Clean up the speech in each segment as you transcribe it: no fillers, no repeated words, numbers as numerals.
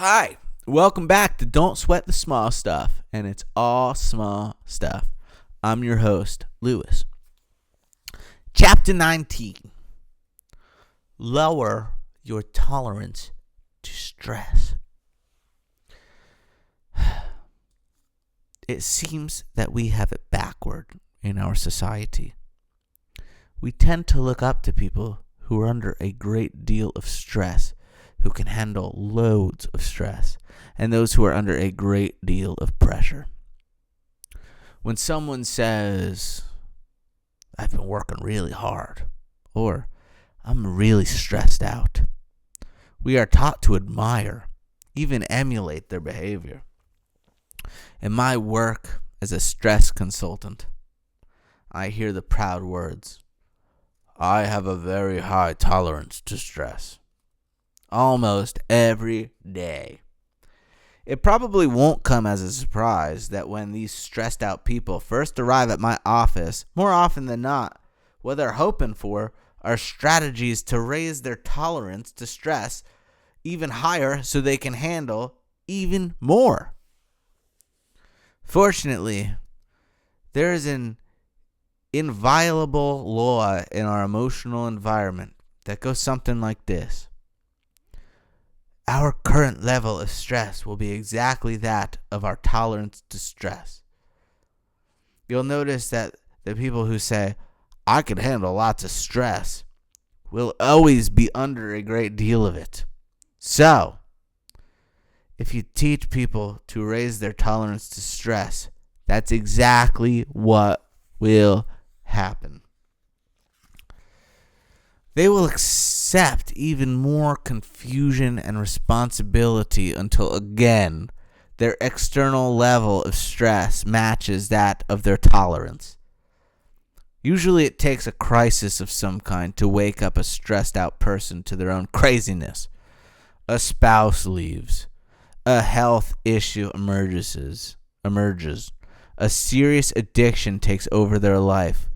Hi, welcome back to Don't Sweat the Small Stuff, and it's all small stuff. I'm your host, Lewis. Chapter 19. Lower your tolerance to stress. It seems that we have it backward in our society. We tend to look up to people who are under a great deal of stress, who can handle loads of stress, and those who are under a great deal of pressure. When someone says, I've been working really hard, or I'm really stressed out, we are taught to admire, even emulate their behavior. In my work as a stress consultant, I hear the proud words, I have a very high tolerance to stress. Almost every day. It probably won't come as a surprise that when these stressed out people first arrive at my office, more often than not, what they're hoping for are strategies to raise their tolerance to stress even higher so they can handle even more. Fortunately, there is an inviolable law in our emotional environment that goes something like this. Our current level of stress will be exactly that of our tolerance to stress. You'll notice that the people who say, I can handle lots of stress, will always be under a great deal of it. So, if you teach people to raise their tolerance to stress, that's exactly what will happen. They will accept even more confusion and responsibility until, again, their external level of stress matches that of their tolerance. Usually it takes a crisis of some kind to wake up a stressed out person to their own craziness. A spouse leaves. A health issue emerges. A serious addiction takes over their life.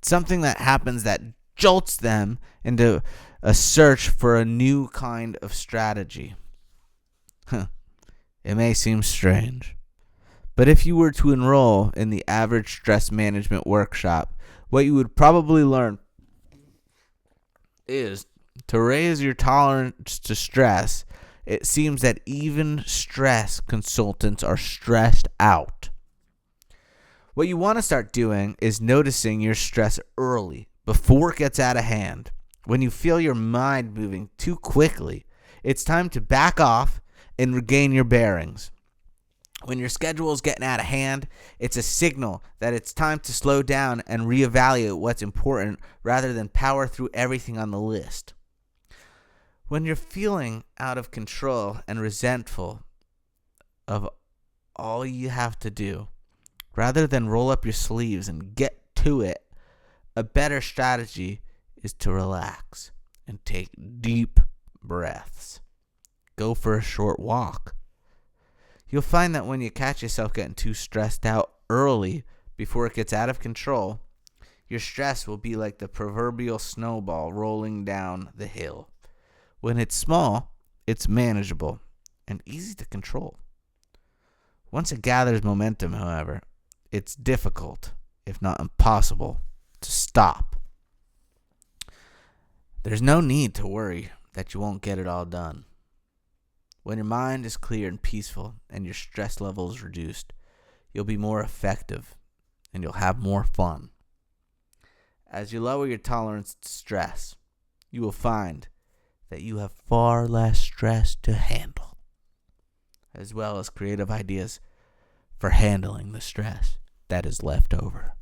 Something that happens that jolts them into a search for a new kind of strategy. It may seem strange, but if you were to enroll in the average stress management workshop, what you would probably learn is to raise your tolerance to stress. It seems that even stress consultants are stressed out. What you want to start doing is noticing your stress early, before it gets out of hand. When you feel your mind moving too quickly, it's time to back off and regain your bearings. When your schedule is getting out of hand, it's a signal that it's time to slow down and reevaluate what's important rather than power through everything on the list. When you're feeling out of control and resentful of all you have to do, rather than roll up your sleeves and get to it, a better strategy is to relax and take deep breaths. Go for a short walk. You'll find that when you catch yourself getting too stressed out early before it gets out of control, your stress will be like the proverbial snowball rolling down the hill. When it's small, it's manageable and easy to control. Once it gathers momentum, however, it's difficult, if not impossible, to stop. There's no need to worry that you won't get it all done. When your mind is clear and peaceful and your stress level is reduced, you'll be more effective and you'll have more fun. As you lower your tolerance to stress, you will find that you have far less stress to handle, as well as creative ideas for handling the stress that is left over.